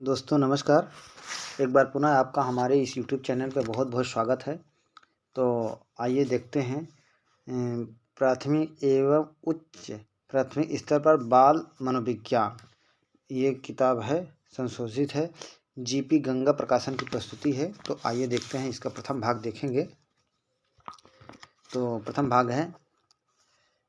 दोस्तों नमस्कार। एक बार पुनः आपका हमारे इस यूट्यूब चैनल पे बहुत बहुत स्वागत है। तो आइए देखते हैं प्राथमिक एवं उच्च प्राथमिक स्तर पर बाल मनोविज्ञान, ये किताब है, संशोधित है, जीपी गंगा प्रकाशन की प्रस्तुति है। तो आइए देखते हैं, इसका प्रथम भाग देखेंगे। तो प्रथम भाग है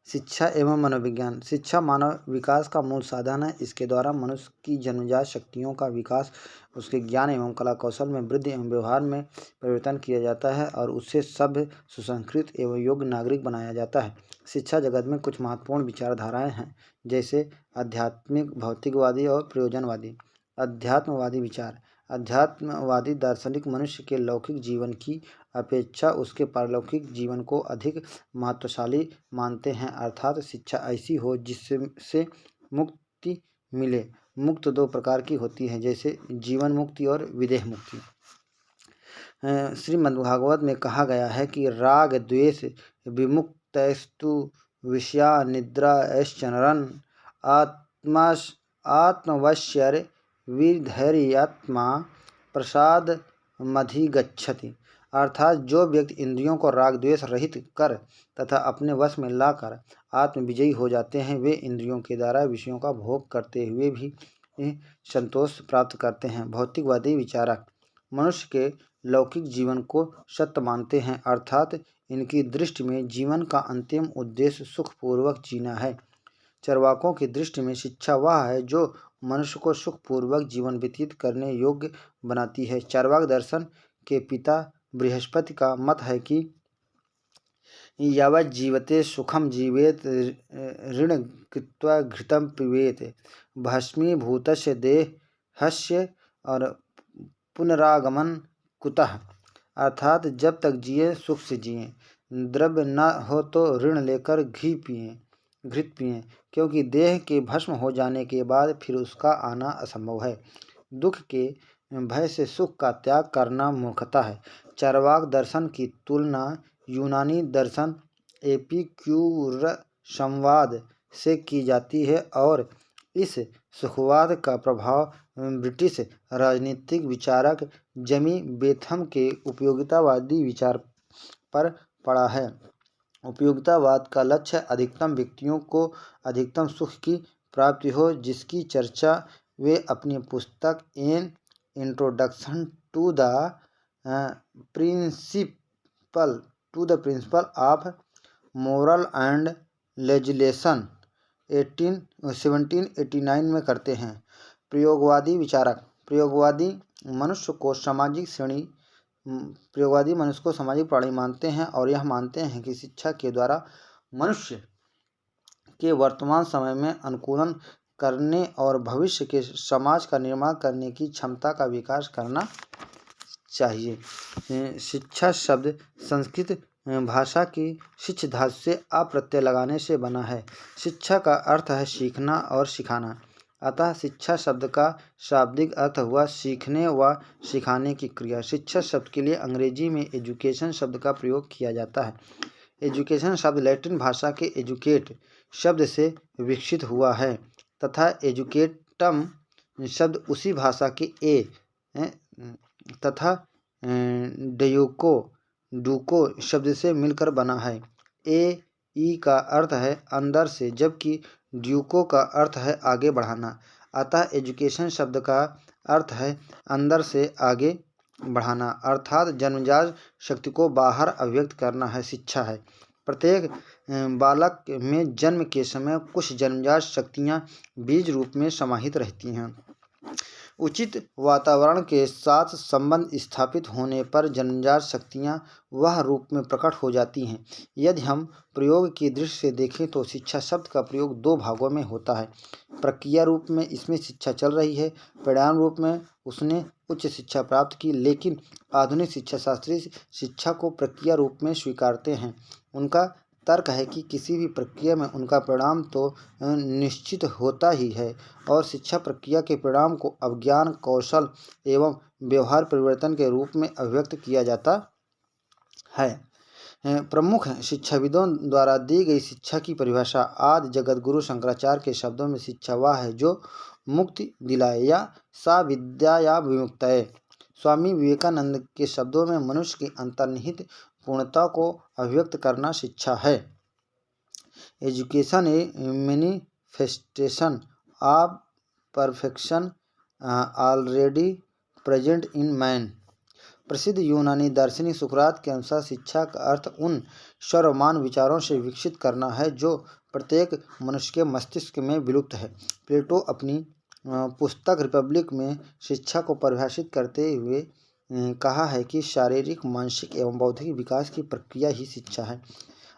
शिक्षा एवं मनोविज्ञान। शिक्षा मानव विकास का मूल साधन है। इसके द्वारा मनुष्य की जन्मजात शक्तियों का विकास, उसके ज्ञान एवं कला कौशल में वृद्धि एवं व्यवहार में परिवर्तन किया जाता है और उससे सभ्य, सुसंस्कृत एवं योग्य नागरिक बनाया जाता है। शिक्षा जगत में कुछ महत्वपूर्ण विचारधाराएं हैं, जैसे आध्यात्मिक, भौतिकवादी और प्रयोजनवादी। अध्यात्मवादी विचार। अध्यात्मवादी दार्शनिक मनुष्य के लौकिक जीवन की अपेक्षा उसके पारलौकिक जीवन को अधिक महत्वशाली मानते हैं, अर्थात शिक्षा ऐसी हो जिससे मुक्ति मिले। मुक्त दो प्रकार की होती है, जैसे जीवन मुक्ति और विदेह मुक्ति। श्रीमद्भागवत में कहा गया है कि राग द्वेष विमुक्तस्तु विषया निद्राश्चरन् आत्मवश्यर विधैर्यात्मा प्रसाद मधिगच्छति। अर्थात जो व्यक्ति इंद्रियों को राग द्वेष रहित कर तथा अपने वश में लाकर आत्मविजयी हो जाते हैं, वे इंद्रियों के द्वारा विषयों का भोग करते हुए भी संतोष प्राप्त करते हैं। भौतिकवादी विचारक मनुष्य के लौकिक जीवन को सत्य मानते हैं, अर्थात इनकी दृष्टि में जीवन का अंतिम उद्देश्य सुखपूर्वक जीना है। चरवाकों की दृष्टि में शिक्षा वह है जो मनुष्य को सुखपूर्वक जीवन व्यतीत करने योग्य बनाती है। चार्वाक दर्शन के पिता बृहस्पति का मत है कि यावत् जीवते सुखम जीवेत ऋण कृत्वा घृतम पिबेत भस्मीभूतस्य देहस्य और पुनरागमन कुतः। अर्थात जब तक जिए सुख से जिए, द्रव्य न हो तो ऋण लेकर घृत पिएं, क्योंकि देह के भस्म हो जाने के बाद फिर उसका आना असंभव है। दुख के भय से सुख का त्याग करना मूर्खता है। चार्वाक दर्शन की तुलना यूनानी दर्शन एपिक्यूरसवाद से की जाती है और इस सुखवाद का प्रभाव ब्रिटिश राजनीतिक विचारक जमी बेथम के उपयोगितावादी विचार पर पड़ा है। उपयोगितावाद का लक्ष्य अधिकतम व्यक्तियों को अधिकतम सुख की प्राप्ति हो, जिसकी चर्चा वे अपनी पुस्तक an introduction to the principle of moral and legislation 1789 में करते हैं। प्रयोगवादी विचारक प्रयोगवादी मनुष्य को सामाजिक प्राणी मानते हैं और यह मानते हैं कि शिक्षा के द्वारा मनुष्य के वर्तमान समय में अनुकूलन करने और भविष्य के समाज का निर्माण करने की क्षमता का विकास करना चाहिए। शिक्षा शब्द संस्कृत भाषा की शिक्ष धातु से अप्रत्यय लगाने से बना है। शिक्षा का अर्थ है सीखना और सिखाना, अतः शिक्षा शब्द का शाब्दिक अर्थ हुआ सीखने व सिखाने की क्रिया। शिक्षा शब्द के लिए अंग्रेजी में एजुकेशन शब्द का प्रयोग किया जाता है। एजुकेशन शब्द लैटिन भाषा के एजुकेट शब्द से विकसित हुआ है तथा एजुकेटम शब्द उसी भाषा के तथा डूको शब्द से मिलकर बना है। ई का अर्थ है अंदर से, जबकि ड्यूको का अर्थ है आगे बढ़ाना। अतः एजुकेशन शब्द का अर्थ है अंदर से आगे बढ़ाना, अर्थात जन्मजात शक्ति को बाहर अभिव्यक्त करना है शिक्षा है। प्रत्येक बालक में जन्म के समय कुछ जन्मजात शक्तियाँ बीज रूप में समाहित रहती हैं। उचित वातावरण के साथ संबंध स्थापित होने पर जन्मजात शक्तियाँ वह रूप में प्रकट हो जाती हैं। यदि हम प्रयोग की दृष्टि से देखें तो शिक्षा शब्द का प्रयोग दो भागों में होता है। प्रक्रिया रूप में इसमें शिक्षा चल रही है, परिणाम रूप में उसने उच्च शिक्षा प्राप्त की, लेकिन आधुनिक शिक्षा शास्त्री शिक्षा को प्रक्रिया रूप में स्वीकारते हैं। उनका तर्क है कि किसी भी प्रक्रिया में उनका परिणाम तो निश्चित होता ही है और शिक्षा प्रक्रिया के परिणाम को अब ज्ञान, कौशल एवं व्यवहार परिवर्तन के रूप में अभिव्यक्त किया जाता है। प्रमुख शिक्षाविदों द्वारा दी गई शिक्षा की परिभाषा आदि जगतगुरु शंकराचार्य के शब्दों में शिक्षा वह है जो मुक्ति दिलाए या सा विद्या या विमुक्तये। स्वामी विवेकानंद के शब्दों में मनुष्य की अंतर्निहित पूर्णता को अभिव्यक्त करना शिक्षा है। Education A manifestation of perfection already present in man. प्रसिद्ध यूनानी दार्शनिक सुकरात के अनुसार शिक्षा का अर्थ उन सर्वमान विचारों से विकसित करना है जो प्रत्येक मनुष्य के मस्तिष्क में विलुप्त है। प्लेटो अपनी पुस्तक रिपब्लिक में शिक्षा को परिभाषित करते हुए कहा है कि शारीरिक, मानसिक एवं बौद्धिक विकास की प्रक्रिया ही शिक्षा है।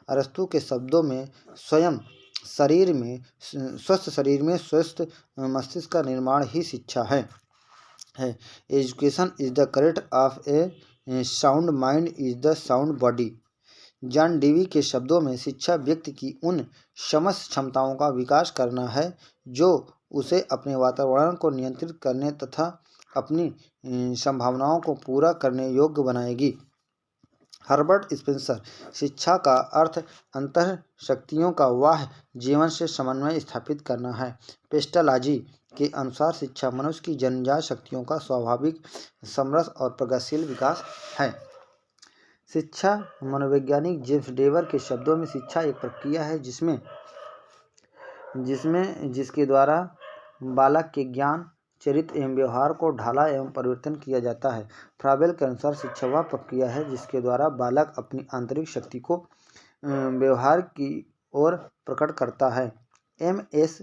अरस्तु के शब्दों में स्वस्थ शरीर में स्वस्थ मस्तिष्क का निर्माण ही शिक्षा है। Education is the correct of A sound mind is the sound body. John Dewey के शब्दों में शिक्षा व्यक्ति की उन समस्त क्षमताओं का विकास करना है जो उसे अपने वातावरण को नियंत्रित करने तथा अपनी संभावनाओं को पूरा करने योग्य बनाएगी। हर्बर्ट स्पेंसर शिक्षा का अर्थ अंतः शक्तियों का वाह जीवन से समन्वय स्थापित करना है। पेस्टालॉजी के अनुसार शिक्षा मनुष्य की जन्मजात शक्तियों का स्वाभाविक, समरस और प्रगतिशील विकास है। शिक्षा मनोवैज्ञानिक जेम्स डेवर के शब्दों में शिक्षा एक प्रक्रिया है जिसके द्वारा बालक के ज्ञान, चरित्र एवं व्यवहार को ढाला एवं परिवर्तन किया जाता है। फ्राबेल के अनुसार शिक्षा वह प्रक्रिया है जिसके द्वारा बालक अपनी आंतरिक शक्ति को व्यवहार की ओर प्रकट करता है। एम.एस.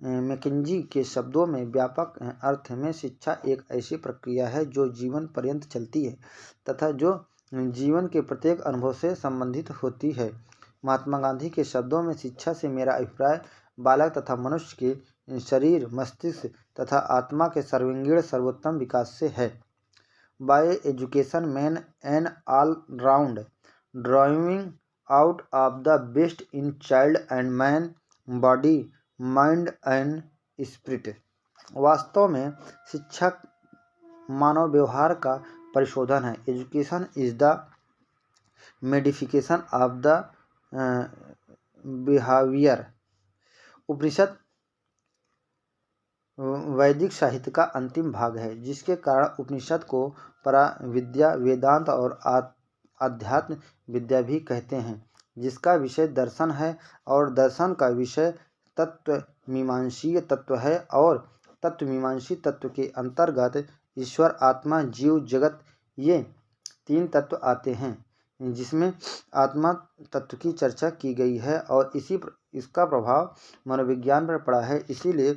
मैकेंजी के शब्दों में व्यापक अर्थ में शिक्षा एक ऐसी प्रक्रिया है जो जीवन पर्यंत चलती है तथा जो जीवन के प्रत्येक अनुभव से संबंधित होती है। महात्मा गांधी के शब्दों में शिक्षा से मेरा अभिप्राय बालक तथा मनुष्य के शरीर, मस्तिष्क तथा आत्मा के सर्वांगीण सर्वोत्तम विकास से है। By education man an all round driving out of the best in child and man, body, mind and spirit. वास्तव में शिक्षा मानव व्यवहार का परिशोधन है। Education is the modification of the behaviour. उपनिषद वैदिक साहित्य का अंतिम भाग है जिसके कारण उपनिषद को पराविद्या, वेदांत और आध्यात्म विद्या भी कहते हैं, जिसका विषय दर्शन है और दर्शन का विषय तत्वमीमांसीय तत्व है और तत्वमीमांसी तत्व के अंतर्गत ईश्वर, आत्मा, जीव, जगत ये तीन तत्व आते हैं, जिसमें आत्मा तत्व की चर्चा की गई है और इसका प्रभाव मनोविज्ञान पर पड़ा है। इसीलिए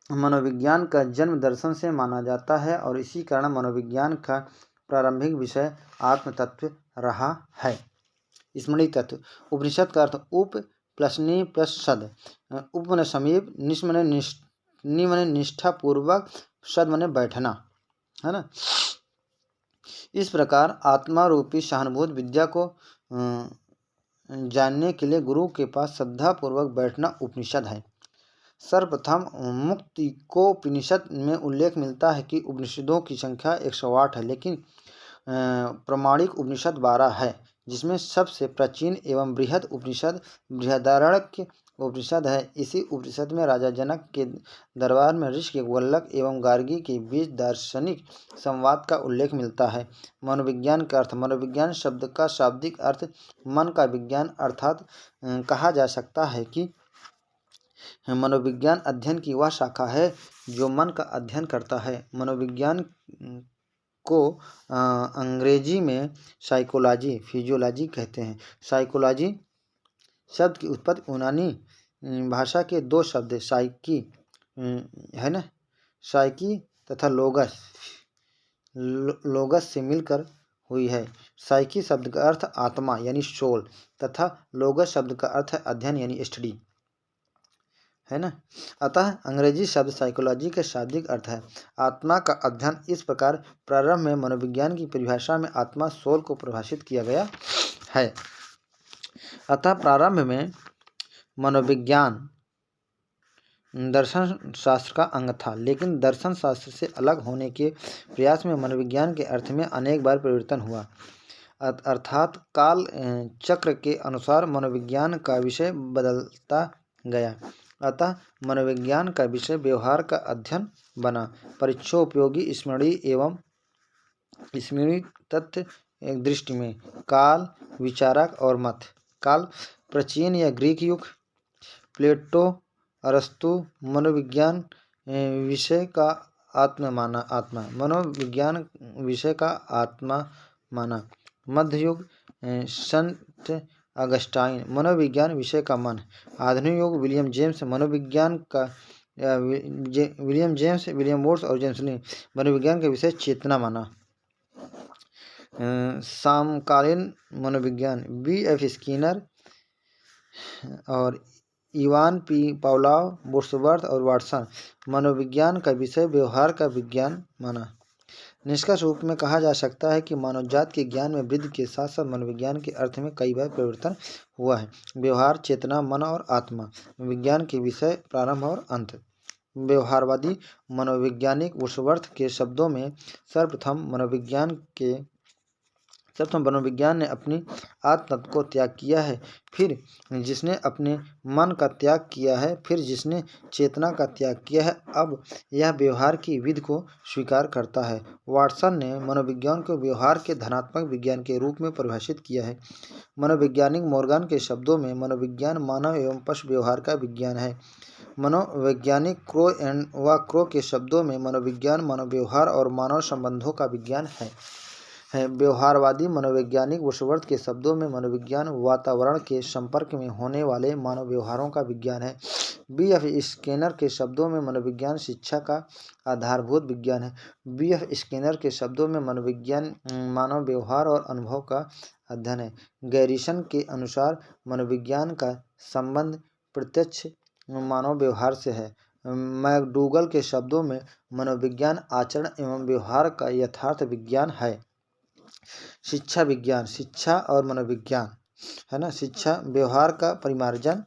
मनोविज्ञान का जन्म दर्शन से माना जाता है और इसी कारण मनोविज्ञान का प्रारंभिक विषय आत्म तत्व रहा है। स्मृति तत्व। उपनिषद का अर्थ उप प्लस नि प्लस सद। उप मने समीप, निश मने नि मने निष्ठा पूर्वक, सद मने बैठना, है ना। इस प्रकार आत्मा रूपी सहानुभूत विद्या को जानने के लिए गुरु के पास श्रद्धा पूर्वक बैठना उपनिषद है। सर्वप्रथम मुक्तिकोपनिषद में उल्लेख मिलता है कि उपनिषदों की संख्या 108 है, लेकिन प्रमाणिक उपनिषद 12 है, जिसमें सबसे प्राचीन एवं बृहद उपनिषद बृहदारण्यक उपनिषद है। इसी उपनिषद में राजा जनक के दरबार में ऋषि वल्लभ एवं गार्गी के बीच दार्शनिक संवाद का उल्लेख मिलता है। मनोविज्ञान का अर्थ। मनोविज्ञान शब्द का शाब्दिक अर्थ मन का विज्ञान अर्थात कहा जा सकता है कि मनोविज्ञान अध्ययन की वह शाखा है जो मन का अध्ययन करता है। मनोविज्ञान को अंग्रेजी में साइकोलॉजी, फिजियोलॉजी कहते हैं। साइकोलॉजी शब्द की उत्पत्ति यूनानी भाषा के दो शब्द साइकी है ना, साइकी तथा लोगस से मिलकर हुई है। साइकी शब्द का अर्थ आत्मा यानी सोल तथा लोगस शब्द का अर्थ है अध्ययन यानी स्टडी, है ना। अतः अंग्रेजी शब्द साइकोलॉजी के शाब्दिक अर्थ है आत्मा का अध्ययन। इस प्रकार प्रारंभ में मनोविज्ञान की परिभाषा में आत्मा, सोल को परिभाषित किया गया है। अतः प्रारंभ में मनोविज्ञान दर्शन शास्त्र का अंग था, लेकिन दर्शन शास्त्र से अलग होने के प्रयास में मनोविज्ञान के अर्थ में अनेक बार परिवर्तन हुआ। अर्थात काल चक्र के अनुसार मनोविज्ञान का विषय बदलता गया। अतः मनोविज्ञान का विषय व्यवहार का अध्ययन बना। परीक्षोपयोगी स्मरणीय एवं स्मरणीय तथ्य दृष्टि में काल, विचारक और मत। काल प्राचीन या ग्रीक युग, प्लेटो, अरस्तु मनोविज्ञान विषय का आत्मा मनोविज्ञान विषय का आत्मा माना। मध्य युग संत अगस्टाइन मनोविज्ञान विषय का मन। आधुनिक युग विलियम जेम्स मनोविज्ञान का विलियम वोर्स और जेम्स ली मनोविज्ञान का विषय चेतना माना। समकालीन मनोविज्ञान बी.एफ. स्किनर और इवान पी. पावलोव, वुड्सवर्थ और वाटसन मनोविज्ञान का विषय व्यवहार का विज्ञान माना। निष्कर्ष रूप में कहा जा सकता है कि मानवजात के ज्ञान में वृद्धि के साथ साथ मनोविज्ञान के अर्थ में कई बार परिवर्तन हुआ है। व्यवहार, चेतना, मन और आत्मा विज्ञान के विषय, प्रारंभ और अंत। व्यवहारवादी मनोवैज्ञानिक वुड्सवर्थ के शब्दों में सर्वप्रथम मनोविज्ञान ने अपनी आत्म को त्याग किया है, फिर जिसने अपने मन का त्याग किया है, फिर जिसने चेतना का त्याग किया है, अब यह व्यवहार की विधि को स्वीकार करता है। वाटसन ने मनोविज्ञान को व्यवहार के धनात्मक विज्ञान के रूप में परिभाषित किया है। मनोवैज्ञानिक मॉर्गन के शब्दों में मनोविज्ञान मानव एवं पशु व्यवहार का विज्ञान है। मनोवैज्ञानिक क्रो के शब्दों में मनोविज्ञान मानव व्यवहार और मानव संबंधों का विज्ञान है। व्यवहारवादी मनोवैज्ञानिक वुड्सवर्थ के शब्दों में मनोविज्ञान वातावरण के संपर्क में होने वाले मानव व्यवहारों का विज्ञान है। बी.एफ. स्किनर के शब्दों में मनोविज्ञान शिक्षा का आधारभूत विज्ञान है। बी.एफ. स्किनर के शब्दों में मनोविज्ञान मानव व्यवहार और अनुभव का अध्ययन है। गैरिसन के अनुसार मनोविज्ञान का संबंध प्रत्यक्ष मानव व्यवहार से है। मैकडूगल के शब्दों में मनोविज्ञान आचरण एवं व्यवहार का यथार्थ विज्ञान है। शिक्षा विज्ञान, शिक्षा और मनोविज्ञान है ना। शिक्षा व्यवहार का परिमार्जन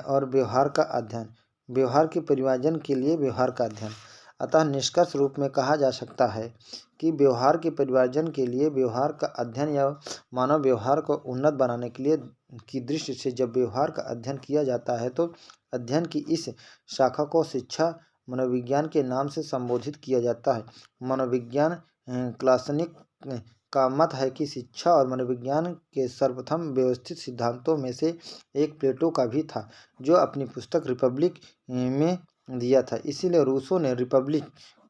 और व्यवहार का अध्ययन, व्यवहार के परिमार्जन के लिए व्यवहार का अध्ययन। अतः निष्कर्ष रूप में कहा जा सकता है कि व्यवहार के परिमार्जन के लिए व्यवहार का अध्ययन या मानव व्यवहार को उन्नत बनाने के लिए की दृष्टि से जब व्यवहार का अध्ययन किया जाता है तो अध्ययन की इस शाखा को शिक्षा मनोविज्ञान के नाम से संबोधित किया जाता है। मनोविज्ञान क्लासनिक का मत है कि शिक्षा और मनोविज्ञान के सर्वप्रथम व्यवस्थित सिद्धांतों में से एक प्लेटो का भी था, जो अपनी पुस्तक रिपब्लिक में दिया था। इसीलिए रूसो ने रिपब्लिक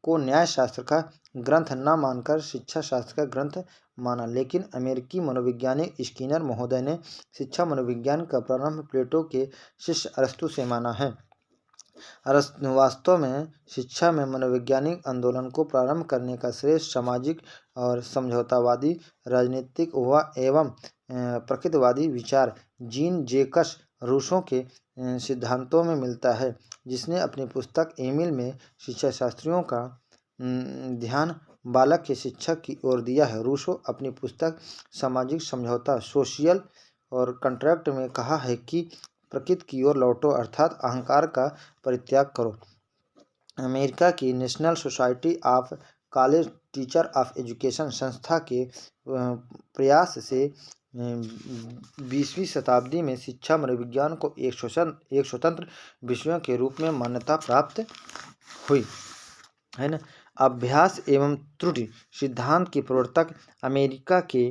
को न्यायशास्त्र का ग्रंथ न मानकर शिक्षा शास्त्र का ग्रंथ माना। लेकिन अमेरिकी मनोवैज्ञानिक स्किनर महोदय ने शिक्षा मनोविज्ञान का प्रारंभ प्लेटो के शिष्य अरस्तु से माना है। वास्तव में शिक्षा में मनोवैज्ञानिक आंदोलन को प्रारंभ करने का श्रेय सामाजिक और समझौतावादी राजनीतिक एवं प्रकृतिवादी विचार जीन जैकस रूसो के सिद्धांतों में मिलता है, जिसने अपनी पुस्तक एमिल में शिक्षाशास्त्रियों का ध्यान बालक के शिक्षक की ओर दिया है। रूसो अपनी पुस्तक सामाजिक समझौता सोशियल और कॉन्ट्रैक्ट में कहा है कि प्रकृति की ओर लौटो, अर्थात अहंकार का परित्याग करो। अमेरिका की national society of college teacher of education संस्था के प्रयास से 20वीं शताब्दी में शिक्षा मनोविज्ञान को एक स्वतंत्र विषयों के रूप में मान्यता प्राप्त हुई है ना। अभ्यास एवं त्रुटि सिद्धांत के प्रवर्तक अमेरिका के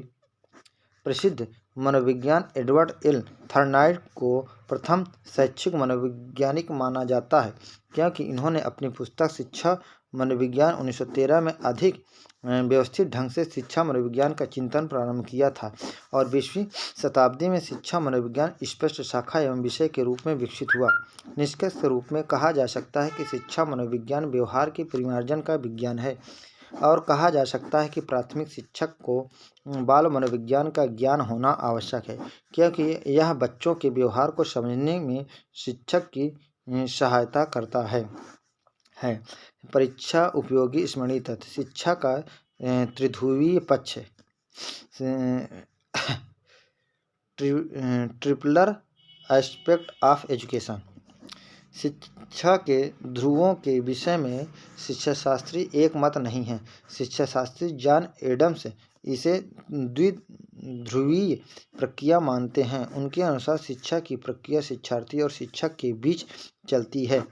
प्रसिद्ध मनोविज्ञान एडवर्ड एल थर्नाइट को प्रथम शैक्षिक मनोवैज्ञानिक माना जाता है, क्योंकि इन्होंने अपनी पुस्तक शिक्षा मनोविज्ञान 1913 में अधिक व्यवस्थित ढंग से शिक्षा मनोविज्ञान का चिंतन प्रारंभ किया था और 20वीं शताब्दी में शिक्षा मनोविज्ञान स्पष्ट शाखा एवं विषय के रूप में विकसित हुआ। निष्कर्ष के रूप में कहा जा सकता है कि शिक्षा मनोविज्ञान व्यवहार के परिमार्जन का विज्ञान है और कहा जा सकता है कि प्राथमिक शिक्षक को बाल मनोविज्ञान का ज्ञान होना आवश्यक है, क्योंकि यह बच्चों के व्यवहार को समझने में शिक्षक की सहायता करता है। परीक्षा उपयोगी स्मरणीय तथ्य शिक्षा का त्रिध्रुवीय पक्ष ट्रिपलर एस्पेक्ट ऑफ एजुकेशन। शिक्षा के ध्रुवों के विषय में शिक्षाशास्त्री एक मत नहीं है। शिक्षाशास्त्री जॉन एडम्स इसे द्विध्रुवीय प्रक्रिया मानते हैं। उनके अनुसार शिक्षा की प्रक्रिया शिक्षार्थी और शिक्षक के बीच चलती है।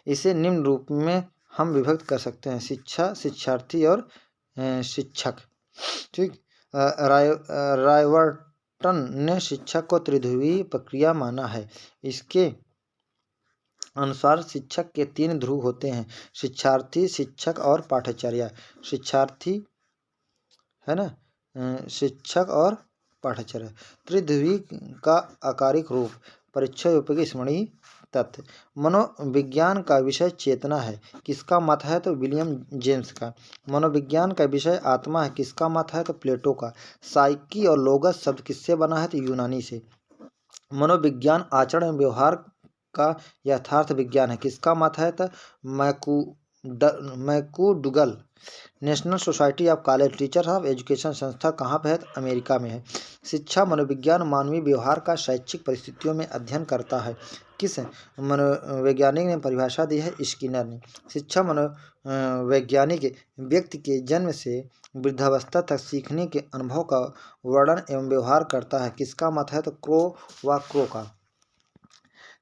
इसे निम्न रूप में हम विभक्त कर सकते हैं: शिक्षा, शिक्षार्थी और शिक्षक। ठीक। रायवर्टन ने शिक्षा को त्रिध्रुवीय प्रक्रिया माना है। इसके अनुसार शिक्षक के 3 ध्रुव होते हैं: शिक्षार्थी, शिक्षक और पाठाचार्य। शिक्षार्थी है ना, शिक्षक और पाठाचार्य। त्रिध्रुवी का आकारिक रूप। परीक्षा उपयोगी स्मरणीय तथ्य। मनोविज्ञान का विषय चेतना है, किसका मत है? तो विलियम जेम्स का। मनोविज्ञान का विषय आत्मा है, किसका मत है? तो प्लेटो का। साइकी और लोगस शब्द किससे बना है? तो यूनानी से। मनोविज्ञान आचरण एवं व्यवहार का यथार्थ विज्ञान है, किसका मत है? तो McDougall. National society of college teachers of education संस्था कहाँ पे है? तो अमेरिका में है। शिक्षा मनोविज्ञान मानवीय व्यवहार का शैक्षिक परिस्थितियों में अध्ययन करता है। किस मनोवैज्ञानिक ने परिभाषा दी है? स्किनर ने। शिक्षा मनोवैज्ञानिक व्यक्ति के जन्म से वृद्धावस्था तक सीखने के अनुभव का वर्णन एवं व्यवहार करता है, किसका मत है? तो क्रो का।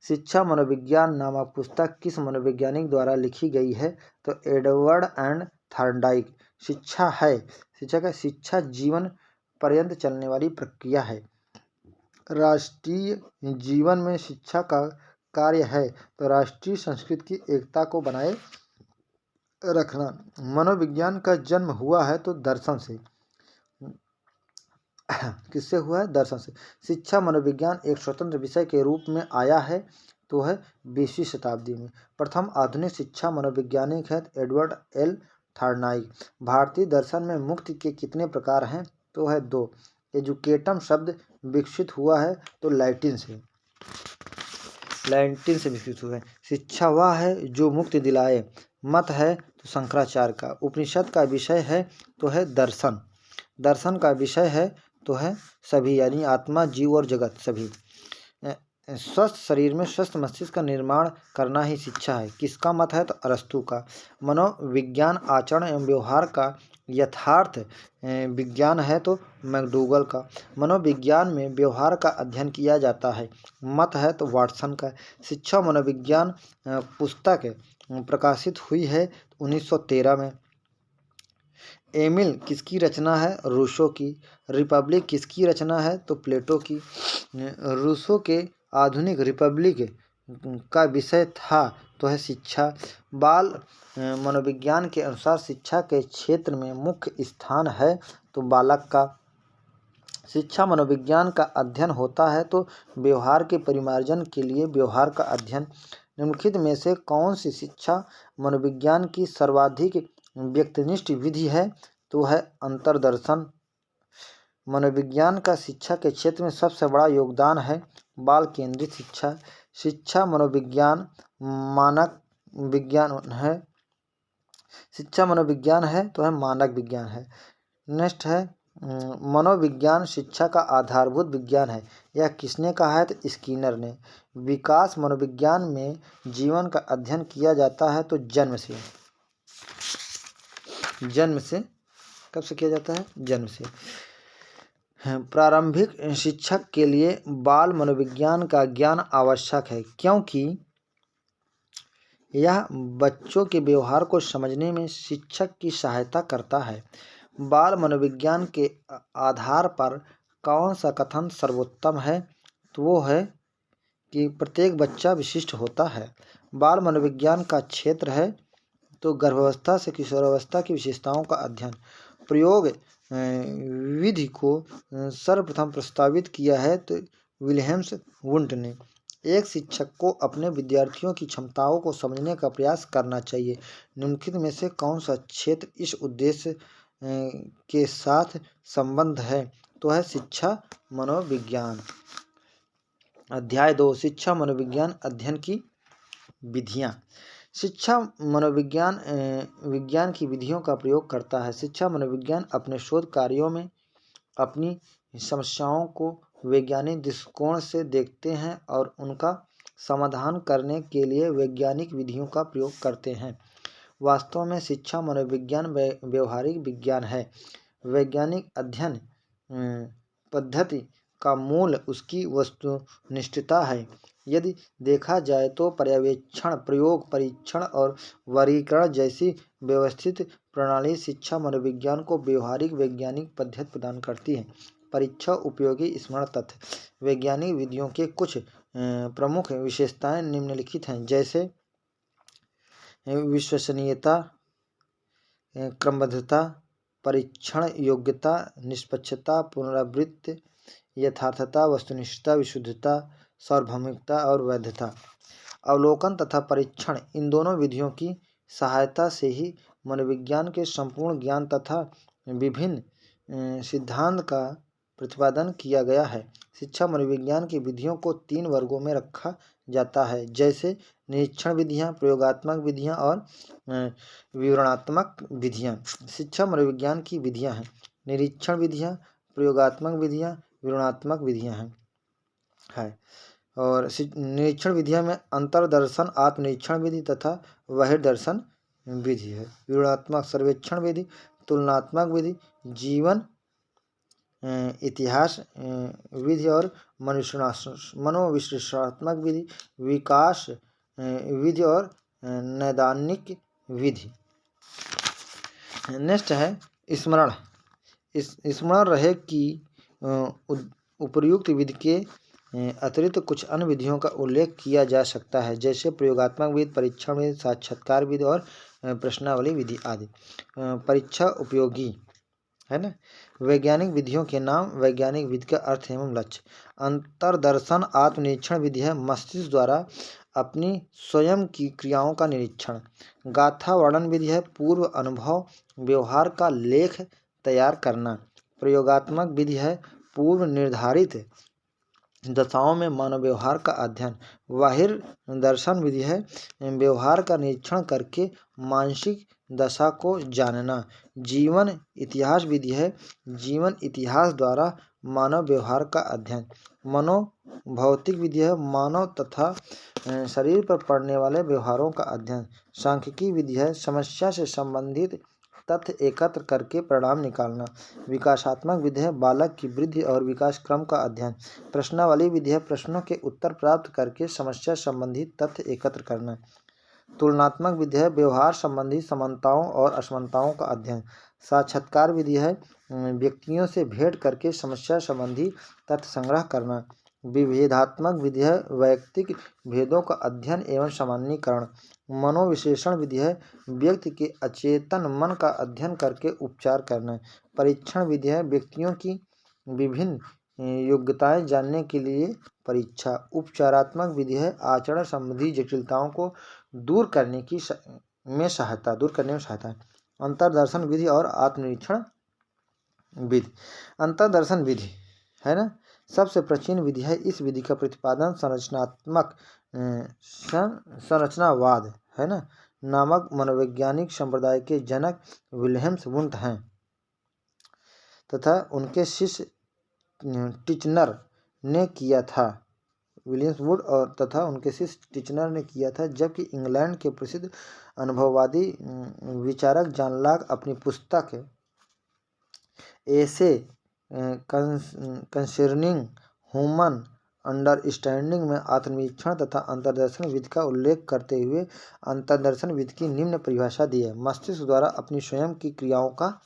शिक्षा मनोविज्ञान नामक पुस्तक किस मनोवैज्ञानिक द्वारा लिखी गई है? तो एडवर्ड एंड थॉर्नडाइक। शिक्षा जीवन पर्यंत चलने वाली प्रक्रिया है। राष्ट्रीय जीवन में शिक्षा का कार्य है तो राष्ट्रीय संस्कृति की एकता को बनाए रखना। मनोविज्ञान का जन्म हुआ है तो दर्शन से। किससे हुआ है? दर्शन से। शिक्षा मनोविज्ञान एक स्वतंत्र विषय के रूप में आया है तो है 20वीं शताब्दी में। प्रथम आधुनिक शिक्षा मनोवैज्ञानिक है एडवर्ड एल थॉर्नडाइक। भारतीय दर्शन में मुक्ति के कितने प्रकार हैं? तो है 2। एजुकेटम शब्द विकसित हुआ है तो लैटिन से विकसित हुआ है। शिक्षा वह है जो मुक्ति दिलाए। मत है तो शंकराचार्य का। उपनिषद का विषय है तो है दर्शन। दर्शन का विषय है तो है सभी, यानी आत्मा, जीव और जगत सभी। स्वस्थ शरीर में स्वस्थ मस्तिष्क का निर्माण करना ही शिक्षा है, किसका मत है? तो अरस्तू का। मनोविज्ञान आचरण एवं व्यवहार का यथार्थ विज्ञान है तो मैकडूगल का। मनोविज्ञान में व्यवहार का अध्ययन किया जाता है, मत है तो वाटसन का। शिक्षा मनोविज्ञान पुस्तक प्रकाशित हुई है 1913 में। एमिल किसकी रचना है? रूसो की। रिपब्लिक किसकी रचना है? तो प्लेटो की। रूसो के आधुनिक रिपब्लिक का विषय था तो है शिक्षा। बाल मनोविज्ञान के अनुसार शिक्षा के क्षेत्र में मुख्य स्थान है तो बालक का। शिक्षा मनोविज्ञान का अध्ययन होता है तो व्यवहार के परिमार्जन के लिए व्यवहार का अध्ययन। निम्नलिखित में से कौन सी शिक्षा मनोविज्ञान की सर्वाधिक व्यक्तिनिष्ठ विधि है? तो है अंतर्दर्शन। मनोविज्ञान का शिक्षा के क्षेत्र में सबसे बड़ा योगदान है बाल केंद्रित शिक्षा। शिक्षा मनोविज्ञान मानक विज्ञान है। शिक्षा मनोविज्ञान है तो है मानक विज्ञान है। नेक्स्ट है मनोविज्ञान शिक्षा का आधारभूत विज्ञान है। यह किसने कहा है? तो स्किनर ने। विकास मनोविज्ञान में जीवन का अध्ययन किया जाता है तो जन्म से। कब से किया जाता है? जन्म से। प्रारंभिक शिक्षक के लिए बाल मनोविज्ञान का ज्ञान आवश्यक है क्योंकि यह बच्चों के व्यवहार को समझने में शिक्षक की सहायता करता है। बाल मनोविज्ञान के आधार पर कौन सा कथन सर्वोत्तम है? तो वो है कि प्रत्येक बच्चा विशिष्ट होता है। बाल मनोविज्ञान का क्षेत्र है तो गर्भावस्था से किशोरावस्था की विशेषताओं का अध्ययन। प्रयोग विधि को सर्वप्रथम प्रस्तावित किया है तो विल्हेम्स वुंट ने। एक शिक्षक को अपने विद्यार्थियों की क्षमताओं को समझने का प्रयास करना चाहिए। निम्नलिखित में से कौन सा क्षेत्र इस उद्देश्य के साथ संबंध है? तो है शिक्षा मनोविज्ञान। अध्याय 2 शिक्षा मनोविज्ञान अध्ययन की विधियाँ। शिक्षा मनोविज्ञान विज्ञान की विधियों का प्रयोग करता है। शिक्षा मनोविज्ञान अपने शोध कार्यों में अपनी समस्याओं को वैज्ञानिक दृष्टिकोण से देखते हैं और उनका समाधान करने के लिए वैज्ञानिक विधियों का प्रयोग करते हैं। वास्तव में शिक्षा मनोविज्ञान व्यवहारिक विज्ञान है। वैज्ञानिक अध्ययन पद्धति का मूल उसकी वस्तुनिष्ठता है। यदि देखा जाए तो पर्यवेक्षण, प्रयोग, परीक्षण और वर्गीकरण जैसी व्यवस्थित प्रणाली शिक्षा मनोविज्ञान को व्यवहारिक वैज्ञानिक पद्धति प्रदान करती है। परीक्षा उपयोगी स्मरण तथ्य। वैज्ञानिक विधियों के कुछ प्रमुख विशेषताएं निम्नलिखित हैं, जैसे विश्वसनीयता, क्रमबद्धता, परीक्षण योग्यता, निष्पक्षता, पुनरावृत्ति, यथार्थता, वस्तुनिष्ठता, विशुद्धता, सार्वभौमिकता और वैधता। अवलोकन तथा परीक्षण, इन दोनों विधियों की सहायता से ही मनोविज्ञान के संपूर्ण ज्ञान तथा विभिन्न सिद्धांत का प्रतिपादन किया गया है। शिक्षा मनोविज्ञान की विधियों को 3 वर्गों में रखा जाता है, जैसे निरीक्षण विधियाँ, प्रयोगात्मक विधियाँ और विवरणात्मक विधियाँ। शिक्षा मनोविज्ञान की विधियाँ हैं, निरीक्षण विधियाँ, प्रयोगात्मक विधियाँ, विवरणात्मक विधियाँ हैं। और निरीक्षण विधियाँ में अंतर्दर्शन आत्मनिरीक्षण विधि तथा बहिर्दर्शन विधि है। विवरणात्मक सर्वेक्षण विधि, तुलनात्मक विधि, जीवन इतिहास विधि और मनोविश्लेषणात्मक विधि, विकास विधि और नैदानिक विधि। नेक्स्ट है स्मरण। स्मरण रहे कि उपर्युक्त विधि के अतिरिक्त कुछ अन्य विधियों का उल्लेख किया जा सकता है, जैसे प्रयोगात्मक विधि, परीक्षण विधि, साक्षात्कार विधि और प्रश्नावली विधि आदि। परीक्षा उपयोगी है ना। वैज्ञानिक विधियों के नाम। वैज्ञानिक विधि का अर्थ एवं लक्ष्य। अंतर्दर्शन आत्मनिरीक्षण विधि है, मस्तिष्क द्वारा अपनी स्वयं की क्रियाओं का निरीक्षण। गाथा वर्णन विधि है, पूर्व अनुभव व्यवहार का लेख तैयार करना। प्रयोगात्मक विधि है, पूर्व निर्धारित दशाओं में मानव व्यवहार का अध्ययन। बहिर्दर्शन विधि है, व्यवहार का निरीक्षण करके मानसिक दशा को जानना। जीवन इतिहास विधि है, जीवन इतिहास द्वारा मानव व्यवहार का अध्ययन। मनोभौतिक विधि है, मानव तथा शरीर पर पड़ने वाले व्यवहारों का अध्ययन। सांख्यिकी विधि है, समस्या से संबंधित तथ्य एकत्र करके परिणाम निकालना। विकासात्मक विधि है, बालक की वृद्धि और विकास क्रम का अध्ययन। प्रश्नावली विधि है, प्रश्नों के उत्तर प्राप्त करके समस्या संबंधी तथ्य एकत्र करना। तुलनात्मक विधि है, व्यवहार संबंधी समानताओं और असमानताओं का अध्ययन। साक्षात्कार विधि है, व्यक्तियों से भेंट करके समस्या संबंधी तथ्य संग्रह करना। विभेदात्मक विधि है, वैयक्तिक भेदों का अध्ययन एवं सामान्यीकरण। मनोविश्लेषण विधि है, व्यक्ति के अचेतन मन का अध्ययन करके उपचार करना। परीक्षण विधि है, व्यक्तियों की विभिन्न योग्यताएं जानने के लिए परीक्षा। उपचारात्मक विधि है, आचरण संबंधी जटिलताओं को दूर करने में सहायता। अंतर्दर्शन विधि और आत्मनिरीक्षण विधि। अंतर्दर्शन विधि है ना, सबसे प्राचीन विधि है। इस विधि का प्रतिपादन संरचनावाद है ना नामक मनोवैज्ञानिक संप्रदाय के जनक विल्हेम्स वुंट हैं तथा उनके शिष्य टिचनर ने किया था। विलियम्स वुड और तथा उनके शिष्य टिचनर ने किया था, जबकि इंग्लैंड के प्रसिद्ध अनुभववादी विचारक जॉन लॉक अपनी पुस्तक एसे कंसर्निंग ह्यूमन अंडरस्टैंडिंग में आत्मनिरीक्षण तथा अंतर्दर्शन विधि का उल्लेख करते हुए अंतर्दर्शन विधि की निम्न परिभाषा दी है। मस्तिष्क द्वारा अपनी स्वयं की क्रियाओं का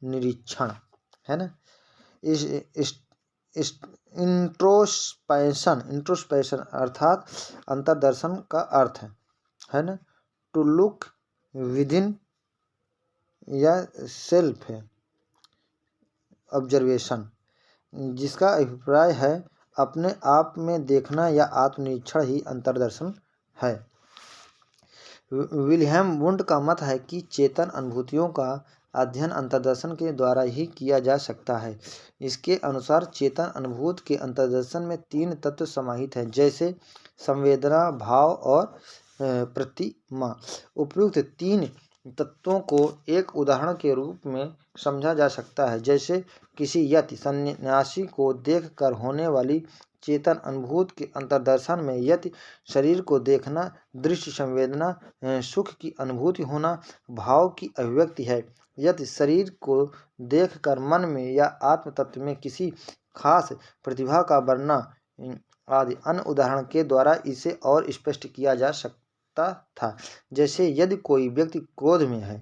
निरीक्षण है ना। इंट्रोस्पेक्शन अर्थात अंतर्दर्शन का अर्थ है ना टू लुक विदिन या सेल्फ ऑब्जर्वेशन, जिसका अभिप्राय है अपने आप में देखना या आत्मनिरीक्षण ही अंतर्दर्शन है। विल्हेम वुंड का मत है कि चेतन अनुभूतियों का अध्ययन अंतर्दर्शन के द्वारा ही किया जा सकता है। इसके अनुसार चेतन अनुभूत के अंतर्दर्शन में 3 तत्व समाहित हैं, जैसे संवेदना, भाव और प्रतिमा। उपयुक्त 3 तत्वों को एक उदाहरण के रूप में समझा जा सकता है, जैसे किसी यति सन्यासी को देखकर होने वाली चेतन अनुभूत के अंतर्दर्शन में यदि शरीर को देखना, दृश्य संवेदना, सुख की अनुभूति होना भाव की अभिव्यक्ति है। यदि शरीर को देखकर मन में या आत्म तत्व में किसी खास प्रतिभा का बनना आदि अन्य उदाहरण के द्वारा इसे और स्पष्ट किया जा सकता था। जैसे यदि कोई व्यक्ति क्रोध में है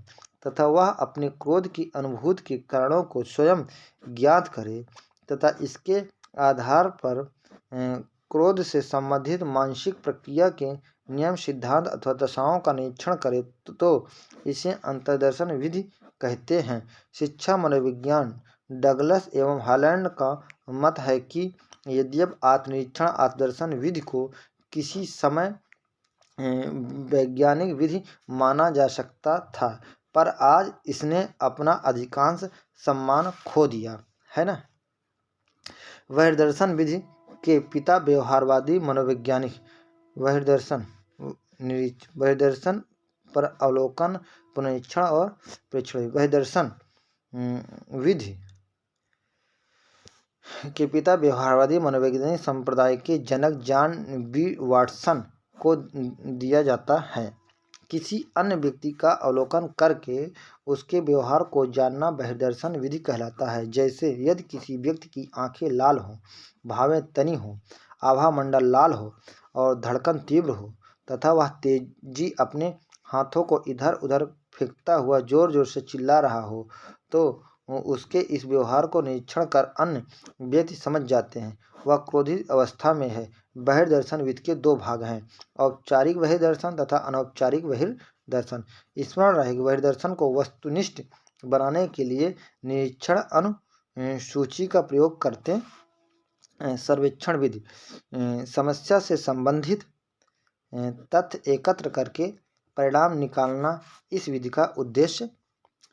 तथा वह अपने क्रोध की अनुभूति के कारणों को स्वयं ज्ञात करे तथा इसके आधार पर क्रोध से संबंधित मानसिक प्रक्रिया के नियम, सिद्धांत अथवा दशाओं का निरीक्षण करे तो इसे अंतर्दर्शन विधि कहते हैं। शिक्षा मनोविज्ञान डगलस एवं हॉलैंड का मत है कि यद्यपि आत्मनिरीक्षण आत्मदर्शन विधि को किसी समय वैज्ञानिक विधि माना जा सकता था, पर आज इसने अपना अधिकांश सम्मान खो दिया है ना। बहिर्दर्शन विधि के पिता व्यवहारवादी मनोवैज्ञानिक बहिर्दर्शन पर अवलोकन, पुनरीक्षण और प्रेक्षण। बहिर्दर्शन विधि के पिता व्यवहारवादी मनोवैज्ञानिक संप्रदाय के जनक जॉन बी वाटसन को दिया जाता है। किसी अन्य व्यक्ति का अवलोकन करके उसके व्यवहार को जानना बहिर्दर्शन विधि कहलाता है। जैसे यदि किसी व्यक्ति की आंखें लाल हों, भावें तनी हों, आभा मंडल लाल हो और धड़कन तीव्र हो तथा वह तेजी अपने हाथों को इधर उधर फेंकता हुआ जोर जोर से चिल्ला रहा हो, तो उसके इस व्यवहार को निरीक्षण कर अन्य व्यक्ति समझ जाते हैं वह क्रोधित अवस्था में है। बहिर्दर्शन विधि के दो भाग हैं, औपचारिक बहिर्दर्शन तथा अनौपचारिक बहिर्दर्शन। स्मरण रहे कि बहिर्दर्शन को वस्तुनिष्ठ बनाने के लिए निरीक्षण अनुसूची का प्रयोग करते। सर्वेक्षण विधि समस्या से संबंधित तथ्य एकत्र करके परिणाम निकालना इस विधि का उद्देश्य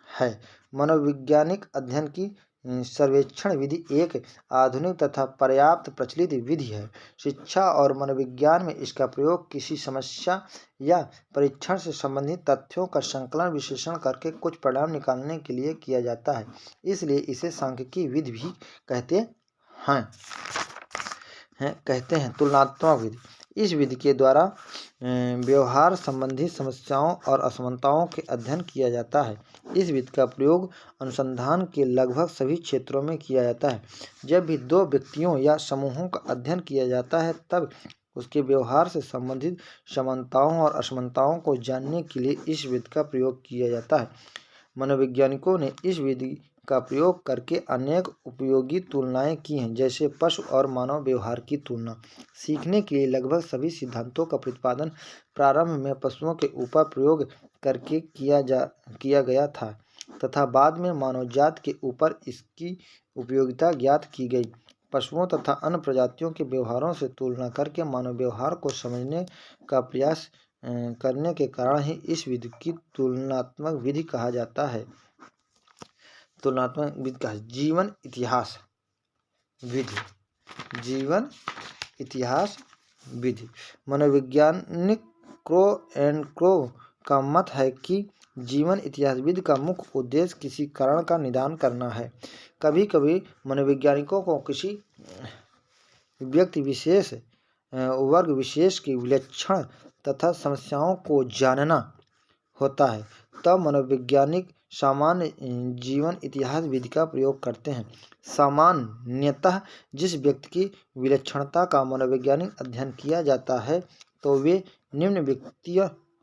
है। मनोवैज्ञानिक अध्ययन की सर्वेक्षण विधि एक आधुनिक तथा पर्याप्त प्रचलित विधि है। शिक्षा और मनोविज्ञान में इसका प्रयोग किसी समस्या या परीक्षण से संबंधित तथ्यों का संकलन विश्लेषण करके कुछ परिणाम निकालने के लिए किया जाता है, इसलिए इसे सांख्यिकी विधि भी कहते हैं। तुलनात्मक विधि इस विधि के द्वारा व्यवहार संबंधी समस्याओं और असमानताओं के अध्ययन किया जाता है। इस विधि का प्रयोग अनुसंधान के लगभग सभी क्षेत्रों में किया जाता है। जब भी दो व्यक्तियों या समूहों का अध्ययन किया जाता है तब उसके व्यवहार से संबंधित समानताओं और असमानताओं को जानने के लिए इस विधि का प्रयोग किया जाता है। मनोवैज्ञानिकों ने इस विधि का प्रयोग करके अनेक उपयोगी तुलनाएं की हैं, जैसे पशु और मानव व्यवहार की तुलना। सीखने के लिए लगभग सभी सिद्धांतों का प्रतिपादन प्रारंभ में पशुओं के ऊपर प्रयोग करके किया गया था तथा बाद में मानवजात के ऊपर इसकी उपयोगिता ज्ञात की गई। पशुओं तथा अन्य प्रजातियों के व्यवहारों से तुलना करके मानव व्यवहार को समझने का प्रयास करने के कारण ही इस विधि की तुलनात्मक विधि कहा जाता है। तुलनात्मक विधि का जीवन इतिहास विधि। जीवन इतिहास विधि मनोवैज्ञानिक क्रो एंड क्रो का मत है कि जीवन इतिहास विधि का मुख्य उद्देश्य किसी कारण का निदान करना है। कभी कभी मनोवैज्ञानिकों को किसी व्यक्ति विशेष वर्ग विशेष की विलक्षण तथा समस्याओं को जानना होता है, तब मनोवैज्ञानिक सामान्य जीवन इतिहास विधि का प्रयोग करते हैं। सामान्यतः जिस व्यक्ति की विलक्षणता का मनोवैज्ञानिक अध्ययन किया जाता है तो वे निम्न व्यक्ति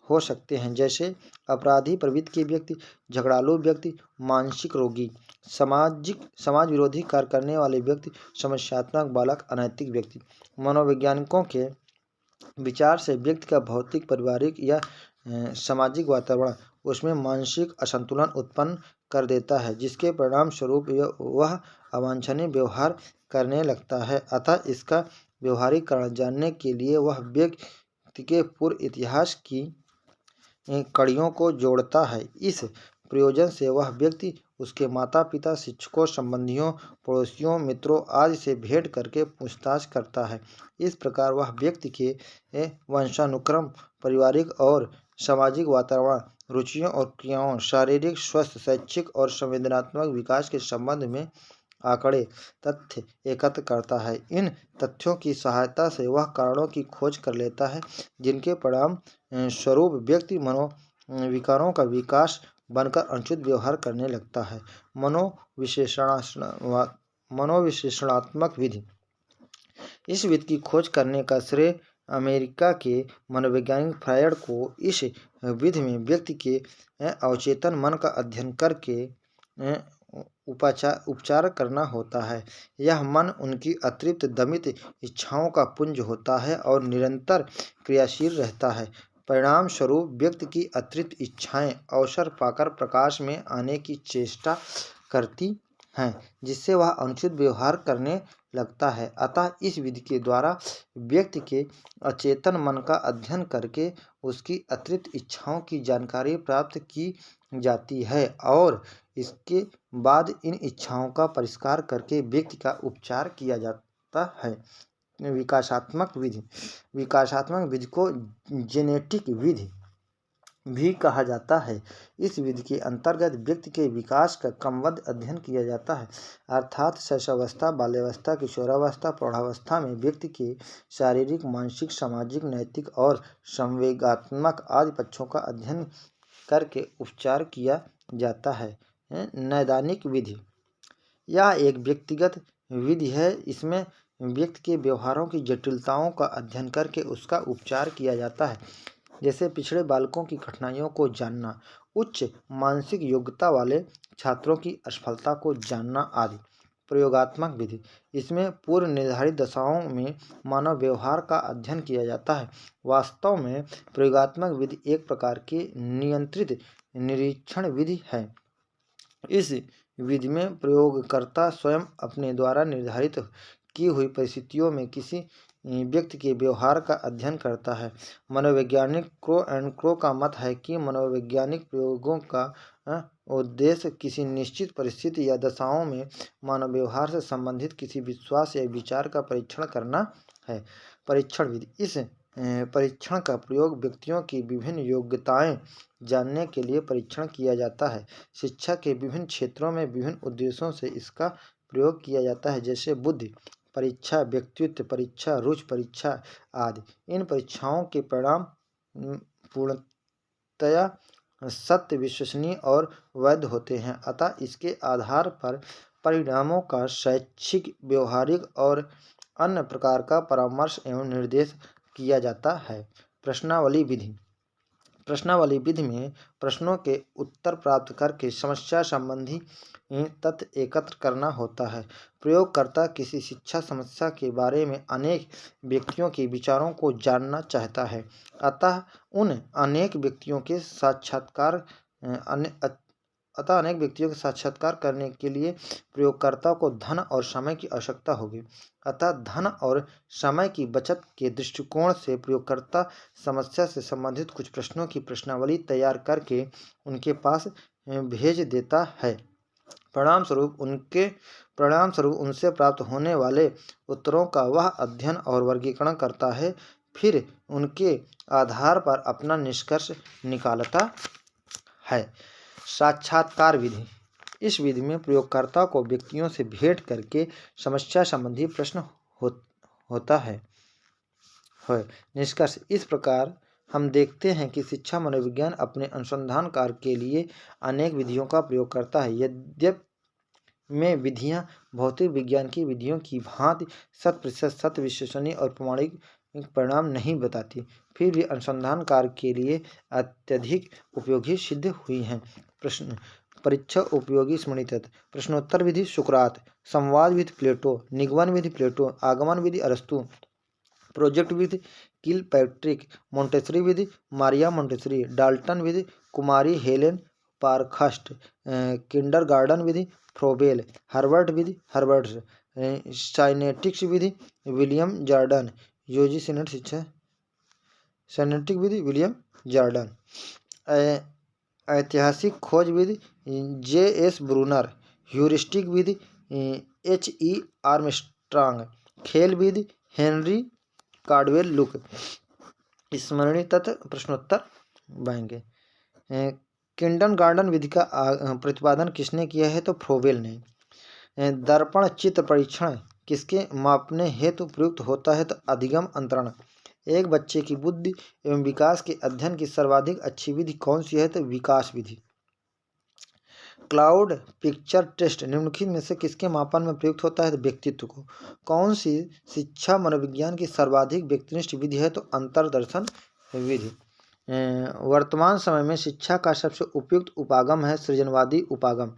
हो सकते हैं, जैसे अपराधी प्रवृत्ति के व्यक्ति, झगड़ालू व्यक्ति, मानसिक रोगी, समाज विरोधी कार्य करने वाले व्यक्ति, समस्यात्मक बालक, अनैतिक व्यक्ति। मनोवैज्ञानिकों के विचार से व्यक्ति का भौतिक, पारिवारिक या सामाजिक वातावरण उसमें मानसिक असंतुलन उत्पन्न कर देता है, जिसके परिणाम स्वरूप वह अवांछनीय व्यवहार करने लगता है। अतः इसका व्यवहारिक कारण जानने के लिए वह व्यक्ति के पूर्व इतिहास की कड़ियों को जोड़ता है। इस प्रयोजन से वह व्यक्ति उसके माता पिता, शिक्षकों, संबंधियों, पड़ोसियों, मित्रों आदि से भेंट करके पूछताछ करता है। इस प्रकार वह व्यक्ति के वंशानुक्रम, पारिवारिक और सामाजिक वातावरण, रुचियों और क्रियाओं, शारीरिक स्वास्थ्य, शैक्षिक और संवेदनात्मक विकास के संबंध में आंकड़े तथ्य एकत्र करता है। इन तथ्यों की सहायता से वह कारणों की खोज कर लेता है जिनके परिणाम स्वरूप व्यक्ति मनोविकारों का विकास बनकर अनुचित व्यवहार करने लगता है। मनोविश्लेषणात्मक विधि। इस विधि की खोज करने का श्रेय अमेरिका के मनोवैज्ञानिक फ्रायड को। इस विधि में व्यक्ति के अवचेतन मन का अध्ययन करके उपचार करना होता है। यह मन उनकी अतृप्त दमित इच्छाओं का पुंज होता है और निरंतर क्रियाशील रहता है। परिणाम स्वरूप व्यक्ति की अतृप्त इच्छाएं अवसर पाकर प्रकाश में आने की चेष्टा करती हैं, जिससे वह अनुचित व्यवहार करने लगता है। अतः इस विधि के द्वारा व्यक्ति के अचेतन मन का अध्ययन करके उसकी अतृप्त इच्छाओं की जानकारी प्राप्त की जाती है और इसके बाद इन इच्छाओं का परिष्कार करके व्यक्ति का उपचार किया जाता है। विकासात्मक विधि। विकासात्मक विधि को जेनेटिक विधि भी कहा जाता है। इस विधि के अंतर्गत व्यक्ति के विकास का क्रमबद्ध अध्ययन किया जाता है, अर्थात शैशवावस्था, बाल्यावस्था, किशोरावस्था, प्रौढ़ावस्था में व्यक्ति के शारीरिक, मानसिक, सामाजिक, नैतिक और संवेगात्मक आदि पक्षों का अध्ययन करके उपचार किया जाता है। नैदानिक विधि। यह एक व्यक्तिगत विधि है। इसमें व्यक्ति के व्यवहारों की जटिलताओं का अध्ययन करके उसका उपचार किया जाता है, जैसे पिछड़े बालकों की कठिनाइयों को जानना, उच्च मानसिक योग्यता वाले छात्रों की असफलता को जानना आदि। प्रयोगात्मक विधि। इसमें पूर्व निर्धारित दशाओं में मानव व्यवहार का अध्ययन किया जाता है। वास्तव में प्रयोगात्मक विधि एक प्रकार की नियंत्रित निरीक्षण विधि है। इस विधि में प्रयोगकर्ता स्वयं अपने द्वारा निर्धारित की हुई परिस्थितियों में किसी व्यक्ति के व्यवहार का अध्ययन करता है। मनोवैज्ञानिक क्रो एंड क्रो का मत है कि मनोवैज्ञानिक प्रयोगों का उद्देश्य किसी निश्चित परिस्थिति या दशाओं में मानव व्यवहार से संबंधित किसी विश्वास या विचार का परीक्षण करना है। परीक्षण विधि। इस परीक्षण का प्रयोग व्यक्तियों की विभिन्न योग्यताएं जानने के लिए परीक्षण किया जाता है। शिक्षा के विभिन्न क्षेत्रों में विभिन्न उद्देश्यों से इसका प्रयोग किया जाता है, जैसे बुद्धि परीक्षा, व्यक्तित्व परीक्षा, रुचि परीक्षा आदि। इन परीक्षाओं के परिणाम पूर्णतया सत्य, विश्वसनीय और वैध होते हैं। अतः इसके आधार पर परिणामों का शैक्षिक, व्यवहारिक और अन्य प्रकार का परामर्श एवं निर्देश किया जाता है। प्रश्नावली विधि। प्रश्नावली विधि में प्रश्नों के उत्तर प्राप्त करके समस्या संबंधी तथ्य एकत्र करना होता है। प्रयोगकर्ता किसी शिक्षा समस्या के बारे में अनेक व्यक्तियों के विचारों को जानना चाहता है। अतः अनेक व्यक्तियों के साक्षात्कार करने के लिए प्रयोगकर्ता को धन और समय की आवश्यकता होगी। अतः धन और समय की बचत के दृष्टिकोण से प्रयोगकर्ता समस्या से संबंधित कुछ प्रश्नों की प्रश्नावली तैयार करके उनके पास भेज देता है। परिणाम स्वरूप उनसे प्राप्त होने वाले उत्तरों का वह अध्ययन और वर्गीकरण करता है, फिर उनके आधार पर अपना निष्कर्ष निकालता है। साक्षात्कार विधि। इस विधि में प्रयोगकर्ता को व्यक्तियों से भेंट करके समस्या संबंधी प्रश्न होता है। निष्कर्ष। इस प्रकार हम देखते हैं कि शिक्षा मनोविज्ञान अपने अनुसंधान कार्य के लिए अनेक विधियों का प्रयोग करता है। यद्यपि में विधियां भौतिक विज्ञान की विधियों की भांति 100% सत्य, विश्वसनीय और प्रमाणिक परिणाम नहीं बताती, फिर भी अनुसंधान कार्य के लिए अत्यधिक उपयोगी सिद्ध हुई हैं। प्रश्न परीक्षा उपयोगी स्मृति तत्व। प्रश्नोत्तर विधि सुकरात, संवाद विधि प्लेटो, निगमन विधि प्लेटो, आगमन विधि अरस्तु, प्रोजेक्ट विधि किलपैट्रिक, मोंटेसरी विधि मारिया मोंटेसरी, डाल्टन विधि कुमारी हेलेन पारखस्ट, किंडरगार्टन विधि फ्रोबेल, हार्वर्ड विधि हर्बर्ट्स, साइनेटिक्स विधि विलियम जॉर्डन, यूजी सीनेट शिक्षा साइनेटिक विधि विलियम जॉर्डन, ऐतिहासिक खोज विधि जे.एस. ब्रूनर, ह्यूरिस्टिक विधि H.E. आर्मस्ट्रांग, खेल विधि हेनरी कार्डवेल लुक। स्मरणीय तत्व प्रश्नोत्तर बाएंगे। किंडरगार्टन विधि का प्रतिपादन किसने किया है? तो फ्रोबेल ने। दर्पण चित्र परीक्षण किसके मापने हेतु प्रयुक्त होता है? तो अधिगम अंतरण। एक बच्चे की बुद्धि एवं विकास के अध्ययन की सर्वाधिक अच्छी विधि कौन सी है? तो विकास विधि। क्लाउड पिक्चर टेस्ट निम्नलिखित में से किसके मापन में प्रयुक्त होता है? तो व्यक्तित्व को। कौन सी शिक्षा मनोविज्ञान की सर्वाधिक व्यक्तिनिष्ठ विधि है? तो अंतर्दर्शन विधि। वर्तमान समय में शिक्षा का सबसे उपयुक्त उपागम है सृजनवादी उपागम।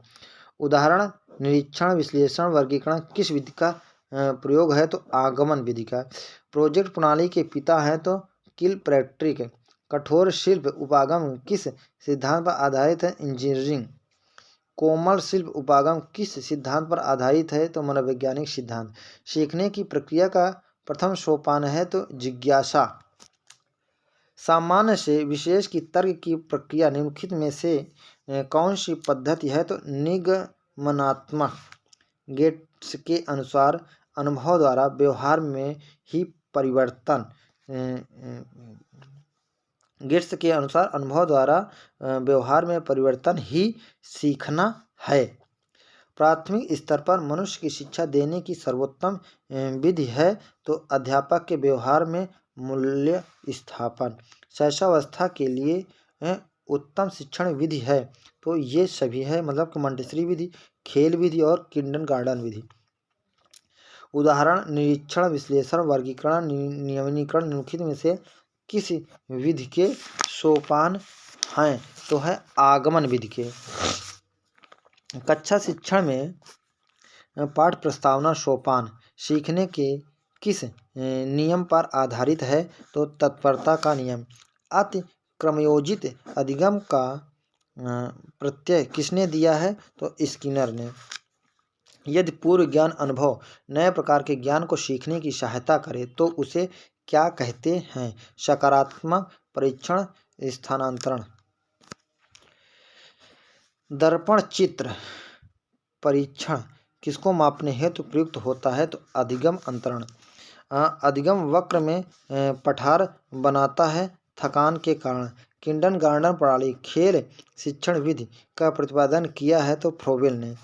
उदाहरण निरीक्षण विश्लेषण वर्गीकरण किस विधि का प्रयोग है? तो आगमन विधि का। प्रोजेक्ट प्रणाली के पिता हैं तो किलपैट्रिक। कठोर शिल्प उपागम किस सिद्धांत पर आधारित है? इंजीनियरिंग। कोमल शिल्प उपागम किस सिद्धांत पर आधारित है? तो मनोवैज्ञानिक सिद्धांत। सीखने की प्रक्रिया का प्रथम सोपान है तो जिज्ञासा। सामान्य से विशेष की तर्क की प्रक्रिया निम्नलिखित में से कौन सी पद्धति है? तो निगमनात्मक। गेट्स के अनुसार अनुभव द्वारा व्यवहार में ही परिवर्तन गेट्स के अनुसार अनुभव द्वारा व्यवहार में परिवर्तन ही सीखना है। प्राथमिक स्तर पर मनुष्य की शिक्षा देने की सर्वोत्तम विधि है तो अध्यापक के व्यवहार में मूल्य स्थापन। शैशवावस्था के लिए उत्तम शिक्षण विधि है तो ये सभी है, मतलब कि मॉन्टेसरी विधि, खेल विधि और किंडरगार्टन विधि। उदाहरण निरीक्षण विश्लेषण वर्गीकरण नियमनीकरण निम्नलिखित में से किस विधि के सोपान हैं? तो है आगमन विधि के। कक्षा शिक्षण में पाठ प्रस्तावना सोपान सीखने के किस नियम पर आधारित है? तो तत्परता का नियम। अति क्रमयोजित अधिगम का प्रत्यय किसने दिया है? तो स्किनर ने। यदि पूर्व ज्ञान अनुभव नए प्रकार के ज्ञान को सीखने की सहायता करे तो उसे क्या कहते हैं? सकारात्मक परीक्षण स्थानांतरण। दर्पण चित्र परीक्षण किसको मापने हेतु प्रयुक्त होता है? तो अधिगम अंतरण। अधिगम वक्र में पठार बनाता है थकान के कारण। किंडरगार्टन प्रणाली खेल शिक्षण विधि का प्रतिपादन किया है तो फ्रोबेल ने।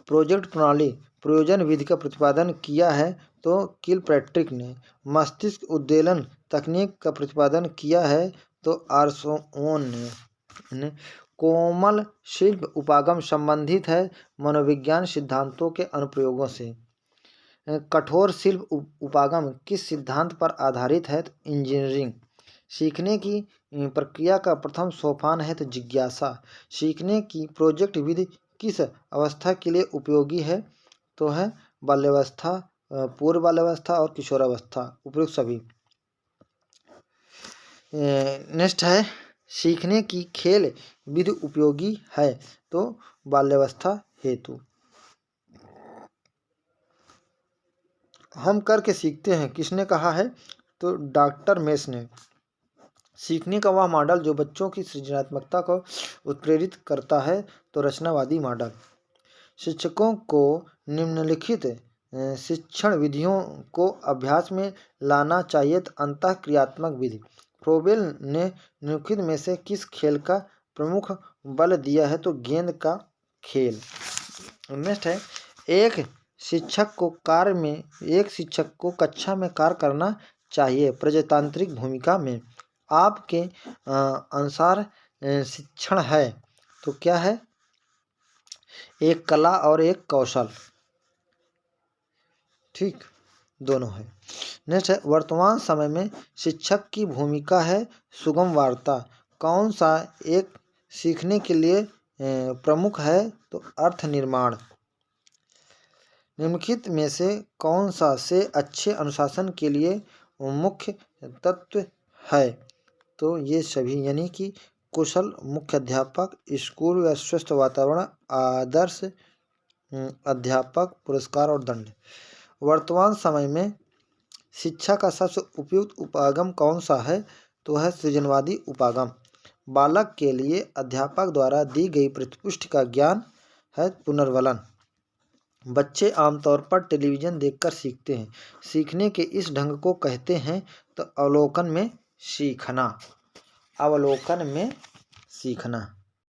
प्रोजेक्ट प्रणाली प्रयोजन विधि का प्रतिपादन किया है तो किलपैट्रिक ने। मस्तिष्क उद्वेलन तकनीक का प्रतिपादन किया है तो आर्सोन ने। कोमल शिल्प उपागम संबंधित है मनोविज्ञान सिद्धांतों के अनुप्रयोगों से। कठोर शिल्प उपागम किस सिद्धांत पर आधारित है? तो इंजीनियरिंग। सीखने की प्रक्रिया का प्रथम सोपान है तो जिज्ञासा। सीखने की प्रोजेक्ट विधि किस अवस्था के लिए उपयोगी है? तो है बाल्यावस्था, पूर्व बाल्यावस्था और किशोरावस्था, उपयुक्त सभी। नेक्स्ट है सीखने की खेल विधि उपयोगी है तो बाल्यावस्था हेतु। हम करके सीखते हैं किसने कहा है? तो डॉक्टर मेस ने। सीखने का वह मॉडल जो बच्चों की सृजनात्मकता को उत्प्रेरित करता है तो रचनावादी मॉडल। शिक्षकों को निम्नलिखित शिक्षण विधियों को अभ्यास में लाना चाहिए तो अंतःक्रियात्मक विधि। फ्रोबेल ने निम्नलिखित में से किस खेल का प्रमुख बल दिया है? तो गेंद का खेल। नेक्स्ट है एक शिक्षक को कक्षा में कार्य करना चाहिए प्रजातांत्रिक भूमिका में। आपके अनुसार शिक्षण है तो क्या है? एक कला और एक कौशल, ठीक, दोनों है। नेक्स्ट है वर्तमान समय में शिक्षक की भूमिका है सुगम वार्ता। कौन सा एक सीखने के लिए प्रमुख है? तो अर्थ निर्माण। निम्नलिखित में से कौन सा से अच्छे अनुशासन के लिए मुख्य तत्व है? तो ये सभी, यानी कि कुशल मुख्याध्यापक, स्कूल व स्वस्थ वातावरण, आदर्श अध्यापक, पुरस्कार और दंड। वर्तमान समय में शिक्षा का सबसे उपयुक्त उपागम कौन सा है? तो है सृजनवादी उपागम। बालक के लिए अध्यापक द्वारा दी गई प्रतिपुष्टि का ज्ञान है पुनर्वलन। बच्चे आमतौर पर टेलीविज़न देखकर सीखते हैं। सीखने के इस ढंग को कहते हैं तो अवलोकन में सीखना। अवलोकन में सीखना।